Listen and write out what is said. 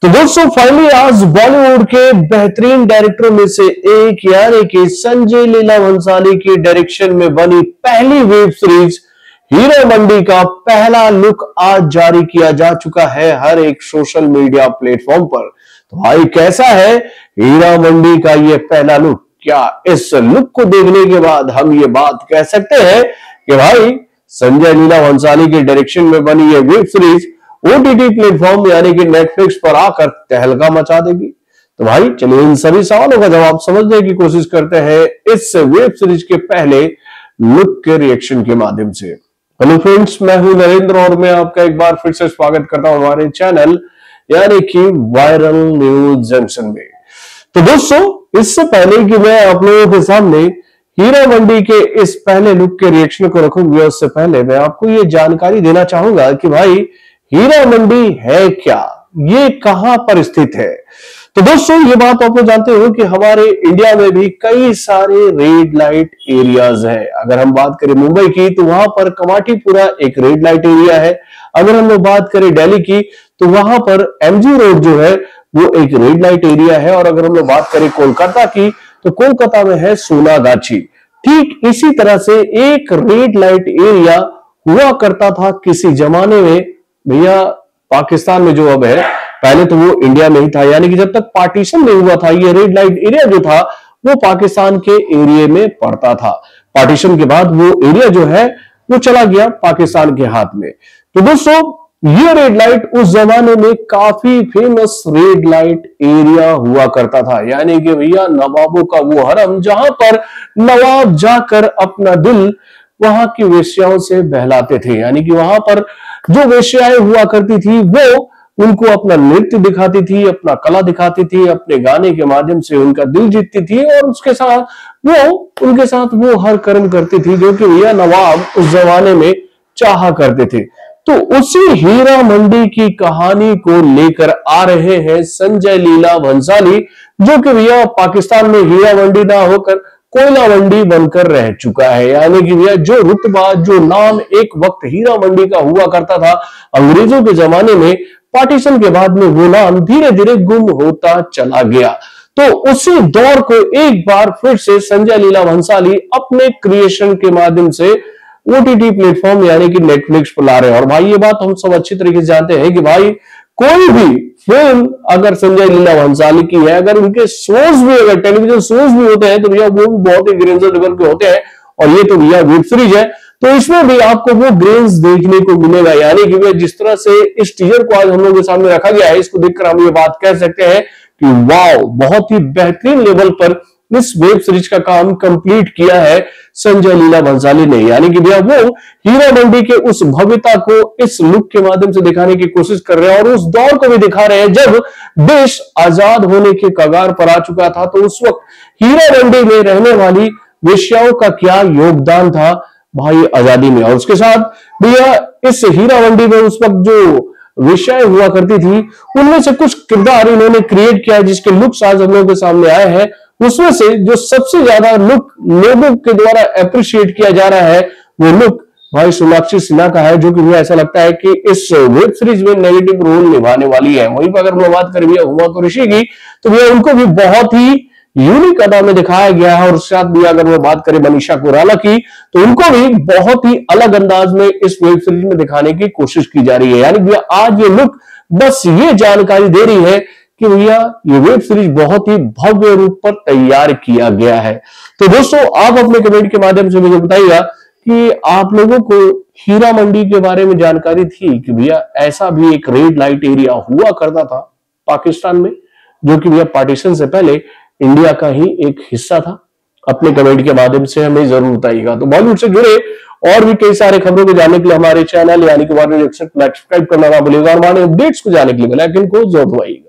तो दोस्तों फाइनली आज बॉलीवुड के बेहतरीन डायरेक्टरों में से एक यानी कि संजय लीला भंसाली की डायरेक्शन में बनी पहली वेब सीरीज हीरो मंडी का पहला लुक आज जारी किया जा चुका है हर एक सोशल मीडिया प्लेटफॉर्म पर। तो भाई कैसा है हीरा मंडी का ये पहला लुक? क्या इस लुक को देखने के बाद हम ये बात कह सकते हैं कि भाई संजय लीला भंसाली के डायरेक्शन में बनी ये वेब सीरीज ओटीटी प्लेटफॉर्म यानी कि नेटफ्लिक्स पर आकर तहलका मचा देगी? तो भाई चलिए इन सभी सवालों का जवाब समझने की कोशिश करते हैं इस वेब सीरीज के पहले लुक के रिएक्शन के माध्यम से। हेलो फ्रेंड्स, मैं हूं नरेंद्र और मैं आपका एक बार फिर से स्वागत करता हूं हमारे चैनल यानी कि वायरल न्यूज जंक्शन में। तो दोस्तों इससे पहले कि मैं आप लोगों के सामने हीरा मंडी के इस पहले लुक के रिएक्शन को रखूंगी, उससे पहले मैं आपको ये जानकारी देना चाहूंगा कि भाई हीरा मंडी है क्या, ये कहां पर स्थित है। तो दोस्तों ये बात आप लोग जानते हो कि हमारे इंडिया में भी कई सारे रेड लाइट एरियाज हैं। अगर हम बात करें मुंबई की तो वहां पर कमाटीपुरा एक रेड लाइट एरिया है। अगर हम लोग बात करें दिल्ली की तो वहां पर एमजी रोड जो है वो एक रेड लाइट एरिया है। और अगर हम लोग बात करें कोलकाता की तो कोलकाता में है सोनागाछी। ठीक इसी तरह से एक रेड लाइट एरिया हुआ करता था किसी जमाने में भैया पाकिस्तान में, जो अब है, पहले तो वो इंडिया में ही था। यानी कि जब तक पार्टीशन नहीं हुआ था ये रेड लाइट एरिया जो था वो पाकिस्तान के एरिया में पड़ता था। पार्टीशन के बाद वो एरिया जो है वो चला गया पाकिस्तान के हाथ में। तो दोस्तों ये रेड लाइट उस जमाने में काफी फेमस रेड लाइट एरिया हुआ करता था। यानी कि भैया नवाबों का वो हरम जहां पर नवाब जाकर अपना दिल वहां की वेश्याओं से बहलाते थे। यानी कि वहां पर जो वेश्याएं हुआ करती थी वो उनको अपना नृत्य दिखाती थी, अपना कला दिखाती थी, अपने गाने के माध्यम से उनका दिल जीतती थी और उसके साथ उनके साथ वो हर कर्म करती थी जो कि भैया नवाब उस जमाने में चाहा करते थे। तो उसी हीरा मंडी की कहानी को लेकर आ रहे हैं संजय लीला भंसाली, जो कि भैया पाकिस्तान में हीरा मंडी ना होकर कोयला मंडी बनकर रह चुका है। यानी कि भैया जो रुतबा, जो नाम एक वक्त हीरा मंडी का हुआ करता था अंग्रेजों के जमाने में, पार्टीशन के बाद में वो नाम धीरे धीरे गुम होता चला गया। तो उसी दौर को एक बार फिर से संजय लीला भंसाली अपने क्रिएशन के माध्यम से ओटीटी प्लेटफॉर्म यानी कि नेटफ्लिक्स पर ला रहे हैं। और भाई ये बात हम सब अच्छी तरीके से जानते हैं कि भाई कोई भी फिल्म अगर संजय लीला भंसाली की है, अगर उनके शोज भी, अगर टेलीविजन शोज भी होते हैं तो भैया वो भी बहुत ही ग्रेन्स लेवल के होते हैं। और ये तो भैया वेब सीरीज है तो इसमें भी आपको वो ग्रेन्स देखने को मिलेगा। यानी कि भैया जिस तरह से इस टीजर को आज हम लोगों के सामने रखा गया है, इसको देखकर हम ये बात कह सकते हैं कि वाव, बहुत ही बेहतरीन लेवल पर इस वेब सीरीज का काम कंप्लीट किया है संजय लीला भंसाली ने। यानी कि भैया वो हीरा मंडी के उस भव्यता को इस लुक के माध्यम से दिखाने की कोशिश कर रहे हैं और उस दौर को भी दिखा रहे हैं जब देश आजाद होने के कगार पर आ चुका था। तो उस वक्त हीरा मंडी में रहने वाली वेश्याओं का क्या योगदान था भाई आजादी में। और उसके साथ भैया इस हीरा मंडी में उस वक्त जो वेश्याएं हुआ करती थी उनमें से कुछ किरदार इन्होंने क्रिएट किया जिसके लुक्स आज हम लोगों के सामने आए हैं। उसमें से जो सबसे ज्यादा लुक लोगों के द्वारा अप्रिशिएट किया जा रहा है वो लुक भाई सोनाक्षी सिन्हा का है, जो कि मुझे ऐसा लगता है कि इस वेब सीरीज में नेगेटिव रोल निभाने वाली है। वहीं पर अगर हम बात करें भैया हुमा कुरैशी की तो भैया उनको भी बहुत ही यूनिक अदा में दिखाया गया है। और उसके साथ भी अगर हम बात करें मनीषा कोइराला की तो उनको भी बहुत ही अलग अंदाज में इस वेब सीरीज में दिखाने की कोशिश की जा रही है। यानी भैया आज ये लुक बस ये जानकारी दे रही है कि भैया ये वेब सीरीज बहुत ही भव्य रूप पर तैयार किया गया है। तो दोस्तों आप अपने कमेंट के माध्यम से मुझे बताइएगा कि आप लोगों को हीरा मंडी के बारे में जानकारी थी कि भैया ऐसा भी एक रेड लाइट एरिया हुआ करता था पाकिस्तान में, जो कि भैया पार्टीशन से पहले इंडिया का ही एक हिस्सा था। अपने कमेंट के माध्यम से हमें जरूर बताइएगा। तो बॉलीवुड से जुड़े और भी कई सारे खबरों को जानने के लिए हमारे चैनल यानी कि सब्सक्राइब करना ना भूलिएगा और हमारे अपडेट्स को जानने के लिए बेल आइकन को जरूर दबाइएगा।